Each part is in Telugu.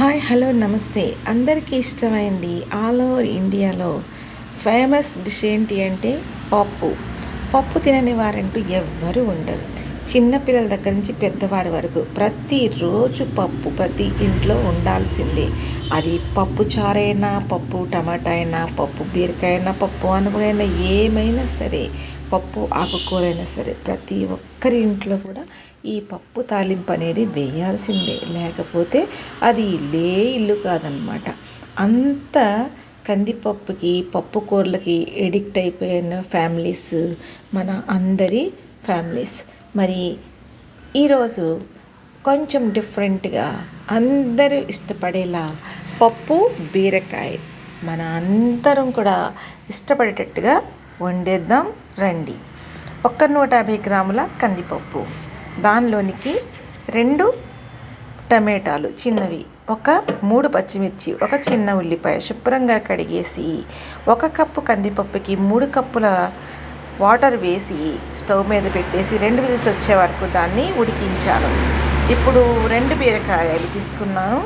హాయ్ హలో నమస్తే. అందరికీ ఇష్టమైంది ఆల్ ఓవర్ ఇండియాలో ఫేమస్ డిష్ ఏంటి అంటే పప్పు తినని వారంటూ ఎవ్వరూ ఉండరు. చిన్నపిల్లల దగ్గర నుంచి పెద్దవారి వరకు ప్రతిరోజు పప్పు ప్రతి ఇంట్లో ఉండాల్సిందే. అది పప్పు చారైనా, పప్పు టమాటా అయినా, పప్పు బీరకాయ అయినా, పప్పు అనపకాయ ఏమైనా సరే, పప్పు ఆకుకూరైనా సరే, ప్రతి ఒక్కరి ఇంట్లో కూడా ఈ పప్పు తాలింపు అనేది వేయాల్సిందే. లేకపోతే అది ఇల్లు కాదనమాట. అంత కందిపప్పుకి, పప్పు కూరలకి ఎడిక్ట్ అయిపోయిన ఫ్యామిలీస్ మన అందరి ఫ్యామిలీస్. మరి ఈరోజు కొంచెం డిఫరెంట్గా అందరూ ఇష్టపడేలా పప్పు బీరకాయ మన అందరం కూడా ఇష్టపడేటట్టుగా వండేద్దాం రండి. 150 గ్రాముల కందిపప్పు, దానిలోనికి 2 టమాటాలు చిన్నవి, 3 పచ్చిమిర్చి, 1 చిన్న ఉల్లిపాయ శుభ్రంగా కడిగేసి 1 కప్పు కందిపప్పుకి 3 కప్పుల వాటర్ వేసి స్టవ్ మీద పెట్టేసి 2 విజిల్స్ వచ్చే వరకు దాన్ని ఉడికించాను. ఇప్పుడు 2 బీరకాయలు తీసుకున్నాను.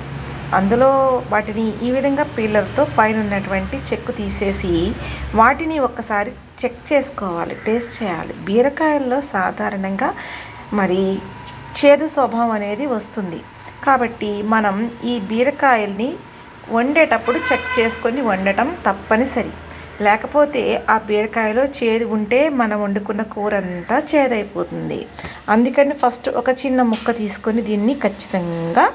అందులో వాటిని ఈ విధంగా పీలర్తో పైన ఉన్నటువంటి చెక్కు తీసేసి వాటిని ఒక్కసారి చెక్ చేసుకోవాలి, టేస్ట్ చేయాలి. బీరకాయల్లో సాధారణంగా మరి చేదు స్వభావం అనేది వస్తుంది. కాబట్టి మనం ఈ బీరకాయల్ని వండేటప్పుడు చెక్ చేసుకొని వండటం తప్పనిసరి. లేకపోతే ఆ బీరకాయలో చేదు ఉంటే మనం వండుకున్న కూర అంతా చేదైపోతుంది. అందుకని ఫస్ట్ ఒక చిన్న ముక్క తీసుకొని దీన్ని ఖచ్చితంగా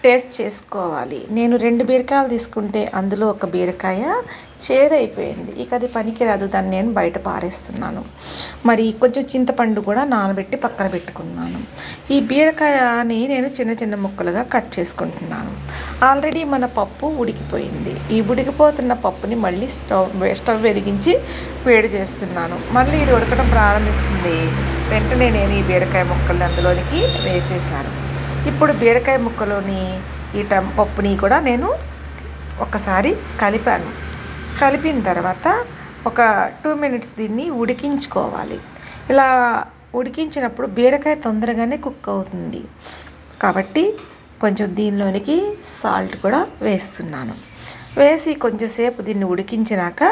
టేస్ట్ చేసుకోవాలి. నేను 2 బీరకాయలు తీసుకుంటే అందులో 1 బీరకాయ చేదైపోయింది. ఇక అది పనికిరాదు, దాన్ని నేను బయట పారేస్తున్నాను. మరి కొంచెం చింతపండు కూడా నానబెట్టి పక్కన పెట్టుకున్నాను. ఈ బీరకాయని నేను చిన్న చిన్న ముక్కలుగా కట్ చేసుకుంటున్నాను. ఆల్రెడీ మన పప్పు ఉడికిపోయింది. ఈ ఉడికిపోతున్న పప్పుని మళ్ళీ స్టవ్ వెలిగించి వేడి చేస్తున్నాను. మళ్ళీ ఇది ఉడకడం ప్రారంభిస్తుంది. వెంటనే నేను ఈ బీరకాయ ముక్కల్ని అందులోనికి వేసేసాను. ఇప్పుడు బీరకాయ ముక్కలోని ఈ పప్పుని కూడా నేను ఒకసారి కలిపాను. కలిపిన తర్వాత ఒక 2 మినిట్స్ దీన్ని ఉడికించుకోవాలి. ఇలా ఉడికించినప్పుడు బీరకాయ తొందరగానే కుక్ అవుతుంది. కాబట్టి కొంచెం దీనిలోనికి సాల్ట్ కూడా వేస్తున్నాను. వేసి కొంచెంసేపు దీన్ని ఉడికించినాక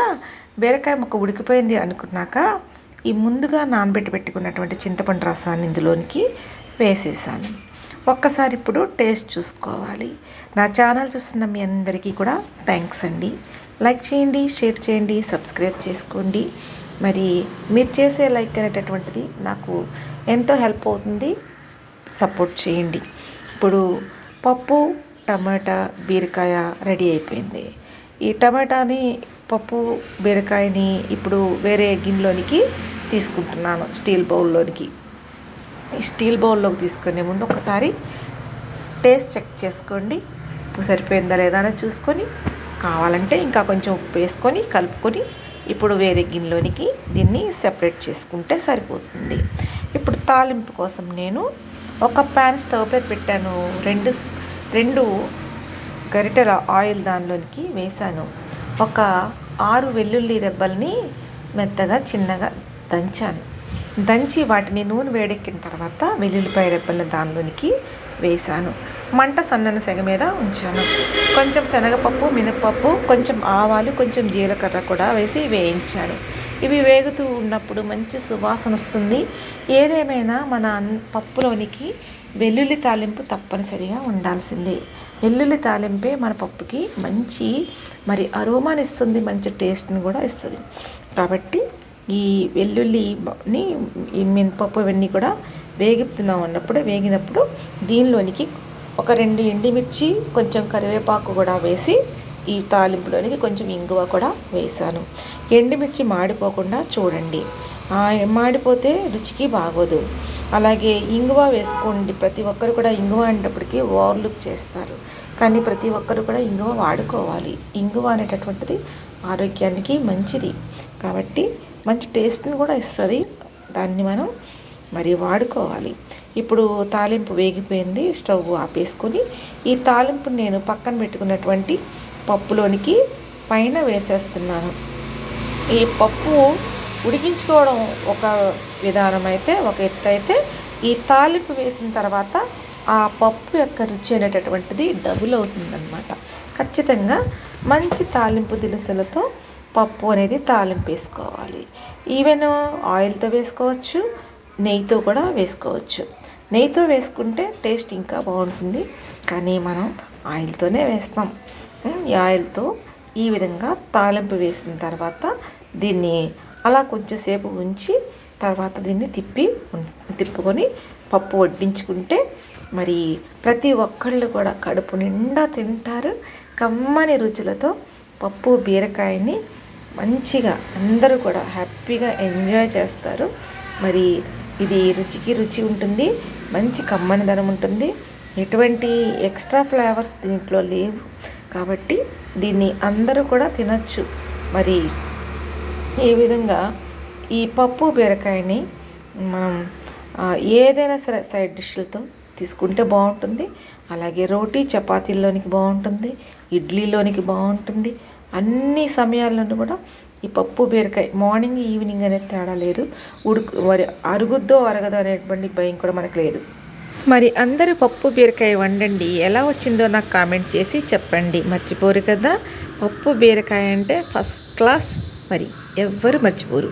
బీరకాయ ముక్క ఉడికిపోయింది అనుకున్నాక ఈ ముందుగా నానబెట్టి పెట్టుకున్నటువంటి చింతపండు రసాన్ని ఇందులోనికి వేసేసాను. ఒక్కసారి ఇప్పుడు టేస్ట్ చూసుకోవాలి. నా ఛానల్ చూస్తున్న మీ అందరికీ కూడా థ్యాంక్స్ అండి. లైక్ చేయండి, షేర్ చేయండి, సబ్స్క్రైబ్ చేసుకోండి. మరి మీరు చేసే లైక్ అనేటటువంటిది నాకు ఎంతో హెల్ప్ అవుతుంది. సపోర్ట్ చేయండి. ఇప్పుడు పప్పు టమాటా బీరకాయ రెడీ అయిపోయింది. ఈ టమాటాని పప్పు బీరకాయని ఇప్పుడు వేరే గిన్నెలోనికి తీసుకుంటున్నాను. స్టీల్ బౌల్లోకి తీసుకునే ముందు ఒకసారి టేస్ట్ చెక్ చేసుకోండి. ఉప్పు సరిపోయిందా లేదా అని చూసుకొని కావాలంటే ఇంకా కొంచెం ఉప్పు వేసుకొని కలుపుకొని ఇప్పుడు వేరే గిన్నెలోనికి దీన్ని సెపరేట్ చేసుకుంటే సరిపోతుంది. ఇప్పుడు తాలింపు కోసం నేను ఒక ప్యాన్ స్టవ్ పై పెట్టాను. 2 గరిటెల ఆయిల్ దానిలోనికి వేసాను. 6 వెల్లుల్లి రెబ్బల్ని మెత్తగా చిన్నగా దంచి వాటిని నూనె వేడెక్కిన తర్వాత వెల్లుల్లిపాయ రెబ్బలను దానిలోనికి వేసాను. మంట సన్నని సెగ మీద ఉంచాను. కొంచెం శనగపప్పు, మినపప్పు, కొంచెం ఆవాలు, కొంచెం జీలకర్ర కూడా వేసి వేయించాను. ఇవి వేగుతూ ఉన్నప్పుడు మంచి సువాసన వస్తుంది. ఏదేమైనా మన పప్పులోనికి వెల్లుల్లి తాలింపు తప్పనిసరిగా ఉండాల్సిందే. వెల్లుల్లి తాలింపే మన పప్పుకి మంచి మరి అరోమానిస్తుంది, మంచి టేస్ట్ని కూడా ఇస్తుంది. కాబట్టి ఈ వెల్లుల్లిని ఈ మినపప్పు ఇవన్నీ కూడా వేగినప్పుడు దీనిలోనికి ఒక 2 ఎండుమిర్చి, కొంచెం కరివేపాకు కూడా వేసి ఈ తాలింపులోనికి కొంచెం ఇంగువ కూడా వేసాను. ఎండుమిర్చి మాడిపోకుండా చూడండి, మాడిపోతే రుచికి బాగోదు. అలాగే ఇంగువ వేసుకోండి. ప్రతి ఒక్కరు కూడా ఇంగువ అనేటప్పటికీ ఓవర్లుక్ చేస్తారు, కానీ ప్రతి ఒక్కరు కూడా ఇంగువ వాడుకోవాలి. ఇంగువ అనేటటువంటిది ఆరోగ్యానికి మంచిది కాబట్టి మంచి టేస్ట్ని కూడా ఇస్తుంది. దాన్ని మనం మరి వాడుకోవాలి. ఇప్పుడు తాలింపు వేగిపోయింది. స్టవ్ ఆపేసుకొని ఈ తాలింపుని నేను పక్కన పెట్టుకున్నటువంటి పప్పులోనికి పైన వేసేస్తున్నాను. ఈ పప్పు ఉడికించుకోవడం ఒక విధానం అయితే, ఒక ఎత్తు అయితే, ఈ తాలింపు వేసిన తర్వాత ఆ పప్పు యొక్క రుచి అనేటటువంటిది డబుల్ అవుతుందన్నమాట. ఖచ్చితంగా మంచి తాలింపు దినుసులతో పప్పు అనేది తాలింపు వేసుకోవాలి. ఈవెన్ ఆయిల్తో వేసుకోవచ్చు, నెయ్యితో కూడా వేసుకోవచ్చు. నెయ్యితో వేసుకుంటే టేస్ట్ ఇంకా బాగుంటుంది, కానీ మనం ఆయిల్తోనే వేస్తాం. ఈ ఆయిల్తో ఈ విధంగా తాలింపు వేసిన తర్వాత దీన్ని అలా కొంచెంసేపు ఉంచి తర్వాత దీన్ని తిప్పుకొని పప్పు వడ్డించుకుంటే మరి ప్రతి ఒక్కళ్ళు కూడా కడుపు నిండా తింటారు. కమ్మని రుచులతో పప్పు బీరకాయని మంచిగా అందరూ కూడా హ్యాపీగా ఎంజాయ్ చేస్తారు. మరి ఇది రుచికి రుచి ఉంటుంది, మంచి కమ్మనిదనం ఉంటుంది, ఎటువంటి ఎక్స్ట్రా ఫ్లేవర్స్ దీంట్లో లేవు. కాబట్టి దీన్ని అందరూ కూడా తినచ్చు. మరి ఈ విధంగా ఈ పప్పు బీరకాయని మనం ఏదైనా సరే సైడ్ డిష్లతో తీసుకుంటే బాగుంటుంది. అలాగే రోటీ చపాతీల్లోనికి బాగుంటుంది, ఇడ్లీలోనికి బాగుంటుంది. అన్ని సమయాల్లోనూ కూడా ఈ పప్పు బీరకాయ మార్నింగ్ ఈవినింగ్ అనేది తేడా లేదు. మరి అరుగుద్దో అరగదో అనేటువంటి భయం కూడా మనకు లేదు. మరి అందరూ పప్పు బీరకాయ వండండి, ఎలా వచ్చిందో నాకు కామెంట్ చేసి చెప్పండి. మర్చిపోరు కదా, పప్పు బీరకాయ అంటే ఫస్ట్ క్లాస్, మరి ఎవ్వరు మర్చిపోరు.